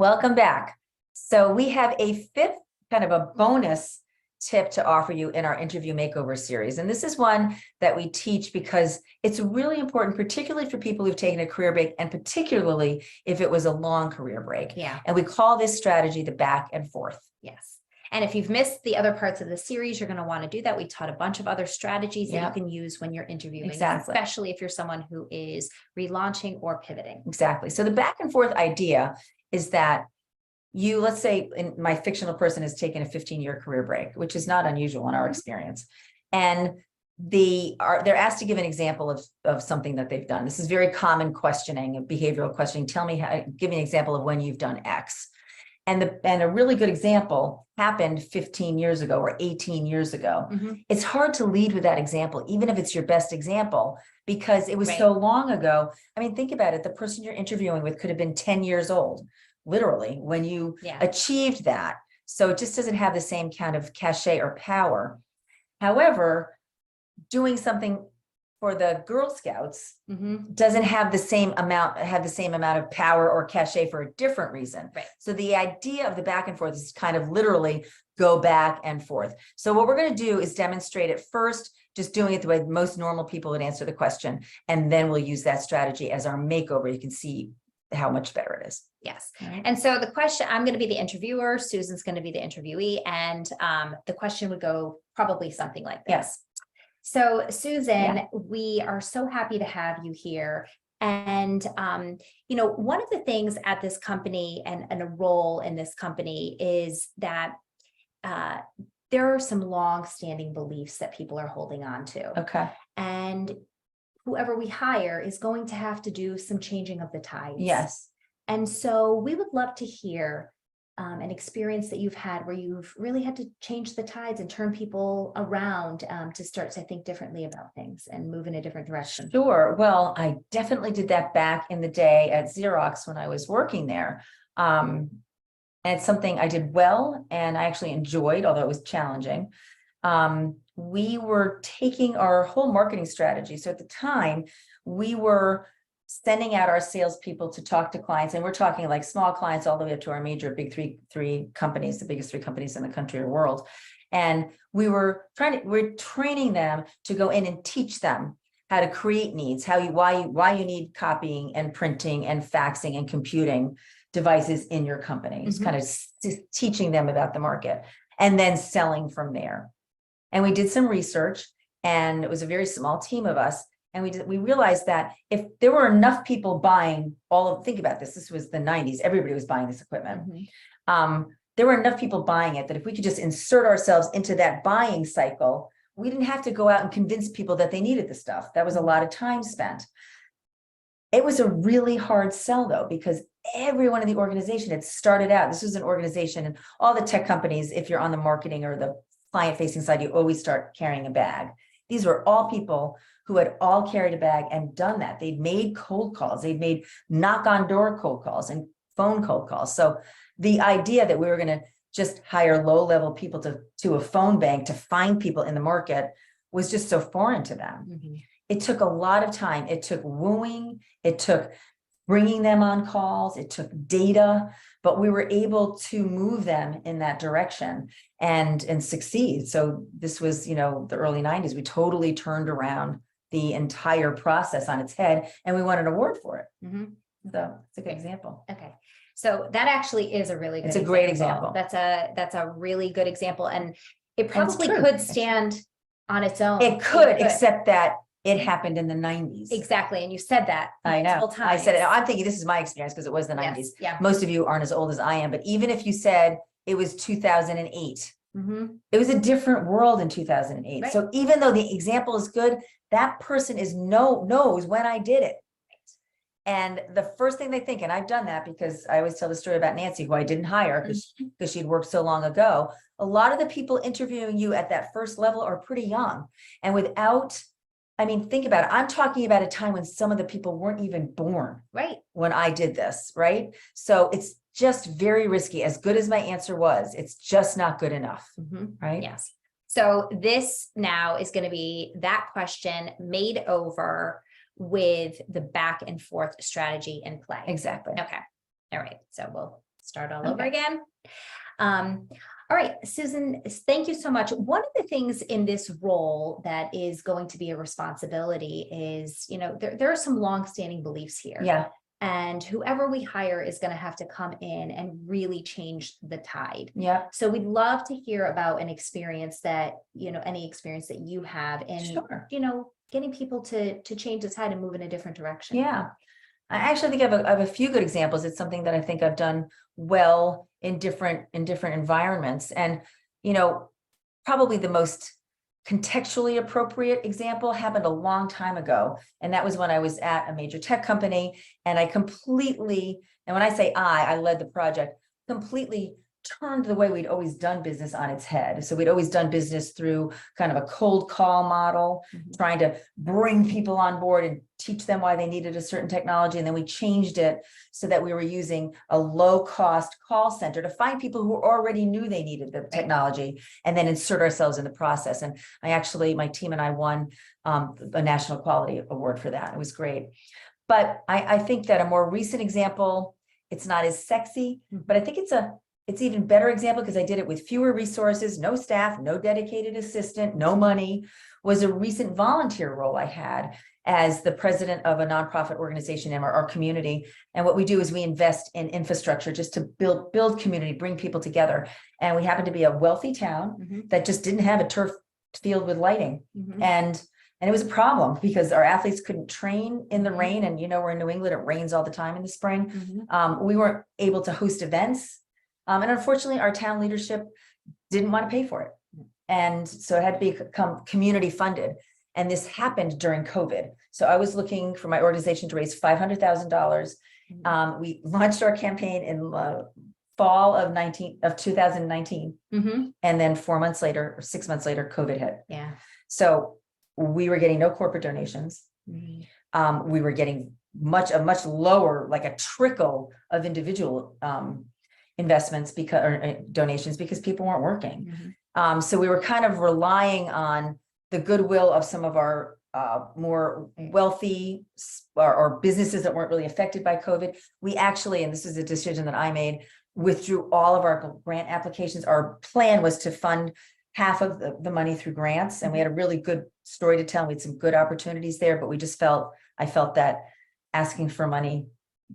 Welcome back. So we have a fifth kind of a bonus tip to offer you in our Interview Makeover series. And this is one that we teach because it's really important, particularly for people who've taken a career break, and particularly if it was a long career break. Yeah. And we call this strategy the back and forth. Yes. And if you've missed the other parts of the series, you're going to want to do that. We taught a bunch of other strategies that you can use when you're interviewing, Exactly. especially if you're someone who is relaunching or pivoting. Exactly. So the back and forth idea is that let's say my fictional person has taken a 15-year career break, which is not unusual in our experience. And they're asked to give an example of something that they've done. This is very common questioning, behavioral questioning. Tell me give me an example of when you've done X. And a really good example happened 15 years ago or 18 years ago. It's hard to lead with that example, even if it's your best example, because it was so long ago. I mean, think about it. The person you're interviewing with could have been 10 years old, literally, when you achieved that. So it just doesn't have the same kind of cachet or power. However, doing something for the Girl Scouts doesn't have the same amount of power or cachet for a different reason. So the idea of the back and forth is kind of literally go back and forth. So what we're going to do is demonstrate it first, just doing it the way most normal people would answer the question. And then we'll use that strategy as our makeover. You can see how much better it is. Yes. And so the question, I'm going to be the interviewer, Susan's going to be the interviewee, and the question would go probably something like this. Yes. So Susan, we are so happy to have you here. And, you know, one of the things at this company and a role in this company is that there are some long-standing beliefs that people are holding on to. Okay. And whoever we hire is going to have to do some changing of the tides. Yes. And so we would love to hear an experience that you've had where you've really had to change the tides and turn people around to start to think differently about things and move in a different direction. Sure. Well, I definitely did that back in the day at Xerox when I was working there. And it's something I did well and I actually enjoyed, although it was challenging. We were taking our whole marketing strategy. So at the time, we were sending out our salespeople to talk to clients, and we're talking like small clients all the way up to our major big three companies, the biggest 3 companies in the country or world. And we're training them to go in and teach them how to create needs, why you need copying and printing and faxing and computing devices in your company. It's kind of teaching them about the market and then selling from there. And we did some research, and it was a very small team of us. And we realized that if there were enough people buying think about this, this was the 90s, everybody was buying this equipment. There were enough people buying it that if we could just insert ourselves into that buying cycle, we didn't have to go out and convince people that they needed the stuff. That was a lot of time spent. It was a really hard sell though, because everyone in the organization had started out. This was an organization, and all the tech companies, if you're on the marketing or the client facing side, you always start carrying a bag. These were all people who had all carried a bag and done that. They'd made cold calls. They'd made knock-on-door cold calls and phone cold calls. So the idea that we were going to just hire low-level people to a phone bank to find people in the market was just so foreign to them. It took a lot of time. It took wooing. It took bringing them on calls. It took data, but we were able to move them in that direction and succeed. So this was, the early 90s. We totally turned around the entire process on its head, and we won an award for it. So it's a good example. Okay. So that actually is a really good example. It's a great example. That's a really good example. And it probably could stand on its own. It could, except that it happened in the 90s. Exactly. And you said that. I know. I said it. I'm thinking this is my experience because it was the 90s. Yeah. Most of you aren't as old as I am, but even if you said it was 2008, it was a different world in 2008. So even though the example is good, that person knows when I did it. And the first thing they think, and I've done that because I always tell the story about Nancy, who I didn't hire because she'd worked so long ago. A lot of the people interviewing you at that first level are pretty young. And think about it. I'm talking about a time when some of the people weren't even born when I did this, right? So it's just very risky. As good as my answer was, it's just not good enough, right? Yes. So this now is going to be that question made over with the back and forth strategy in play. Exactly. Okay. All right. So we'll start all over Okay. again. All right, Susan, thank you so much. One of the things in this role that is going to be a responsibility is, there are some longstanding beliefs here. Yeah. And whoever we hire is going to have to come in and really change the tide. Yeah. So we'd love to hear about an experience that, any experience that you have in, Sure. getting people to change the tide and move in a different direction. Yeah. I actually think I have a few good examples. It's something that I think I've done well in different environments. And, probably the most contextually appropriate example happened a long time ago. And that was when I was at a major tech company, and I completely, and when I say I led the project, completely turned the way we'd always done business on its head. So we'd always done business through kind of a cold call model, trying to bring people on board and teach them why they needed a certain technology. And then we changed it so that we were using a low-cost call center to find people who already knew they needed the technology, and then insert ourselves in the process. And my team and I won a national quality award for that. It was great. But I think that a more recent example, it's not as sexy, but I think it's even better example, because I did it with fewer resources, no staff, no dedicated assistant, no money, was a recent volunteer role I had as the president of a nonprofit organization in our community. And what we do is we invest in infrastructure just to build community, bring people together. And we happen to be a wealthy town that just didn't have a turf field with lighting. And it was a problem because our athletes couldn't train in the rain. And we're in New England, it rains all the time in the spring. We weren't able to host events. And unfortunately, our town leadership didn't want to pay for it. And so it had to become community funded. And this happened during COVID. So I was looking for my organization to raise $500,000. We launched our campaign in fall of 2019. And then 4 months later, or 6 months later, COVID hit. Yeah. So we were getting no corporate donations. We were getting a much lower, like a trickle of individual investments or donations, because people weren't working. So we were kind of relying on the goodwill of some of our more wealthy or businesses that weren't really affected by COVID. We actually, and this is a decision that I made, withdrew all of our grant applications. Our plan was to fund half of the money through grants, and we had a really good story to tell. We had some good opportunities there, but I felt that asking for money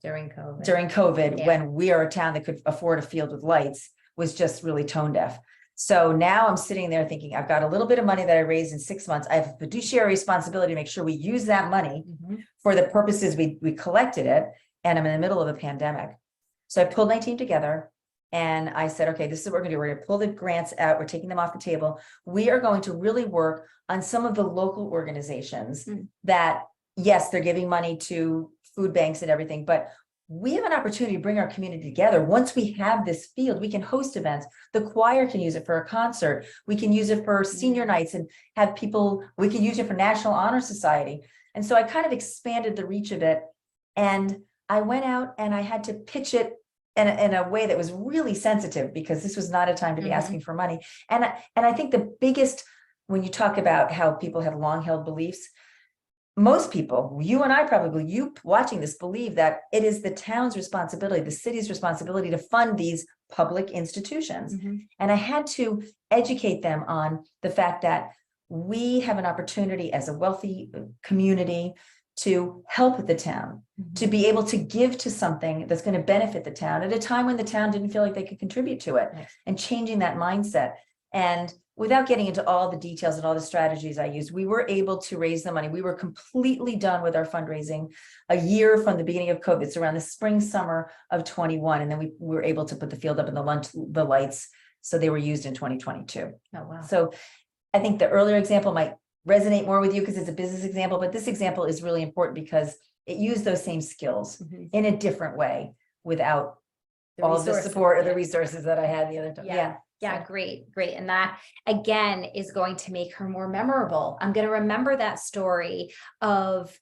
During COVID, yeah, when we are a town that could afford a field with lights, was just really tone deaf. So now I'm sitting there thinking, I've got a little bit of money that I raised in 6 months. I have a fiduciary responsibility to make sure we use that money for the purposes we collected it. And I'm in the middle of a pandemic. So I pulled my team together and I said, okay, this is what we're gonna do. We're gonna pull the grants out. We're taking them off the table. We are going to really work on some of the local organizations that, yes, they're giving money to food banks and everything, but we have an opportunity to bring our community together. Once we have this field, we can host events. The choir can use it for a concert. We can use it for senior nights and have people, we can use it for National Honor Society. And so I kind of expanded the reach of it. And I went out and I had to pitch it in a way that was really sensitive, because this was not a time to be asking for money. And I think the biggest, when you talk about how people have long held beliefs, most people, you and I probably, you watching this, believe that it is the town's responsibility, the city's responsibility to fund these public institutions. And I had to educate them on the fact that we have an opportunity as a wealthy community to help the town, to be able to give to something that's going to benefit the town at a time when the town didn't feel like they could contribute to it, and changing that mindset. And without getting into all the details and all the strategies I used, we were able to raise the money. We were completely done with our fundraising a year from the beginning of COVID. So around the spring, summer of 21. And then we were able to put the field up in the lights. So they were used in 2022. Oh, wow. So I think the earlier example might resonate more with you because it's a business example, but this example is really important because it used those same skills in a different way without all of the support or the resources that I had the other time. Yeah, great. And that again is going to make her more memorable. I'm going to remember that story of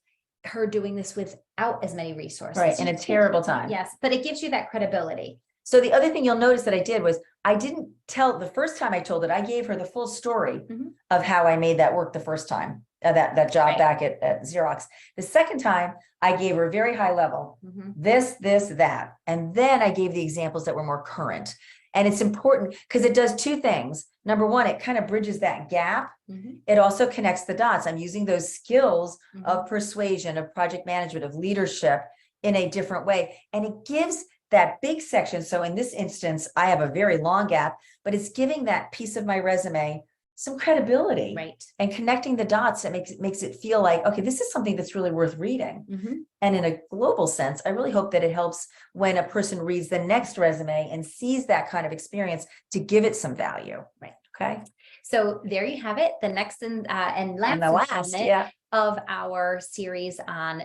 her doing this without as many resources. Right, in a terrible time. Yes, but it gives you that credibility. So the other thing you'll notice that I did was I didn't tell, the first time I told it, I gave her the full story of how I made that work the first time. that job Right. back at Xerox. The second time, I gave her a very high level, Mhm. this, that. And then I gave the examples that were more current. And it's important because it does two things. Number one, it kind of bridges that gap. Mhm. It also connects the dots. I'm using those skills Mhm. of persuasion, of project management, of leadership in a different way. And it gives that big section. So in this instance, I have a very long gap, but it's giving that piece of my resume some credibility. Right. And connecting the dots that makes it feel like, okay, this is something that's really worth reading. Mhm. And in a global sense, I really hope that it helps when a person reads the next resume and sees that kind of experience to give it some value. Right. Okay. So there you have it, the next and last And the last, installment yeah. of our series on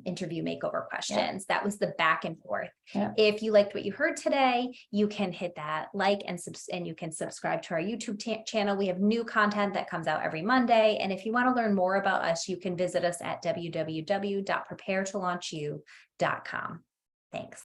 interview makeover questions. That was the back and forth. Yeah. If you liked what you heard today, you can hit that like and you can subscribe to our YouTube channel. We have new content that comes out every Monday. And if you want to learn more about us, you can visit us at www.preparetolaunchu.com. Thanks.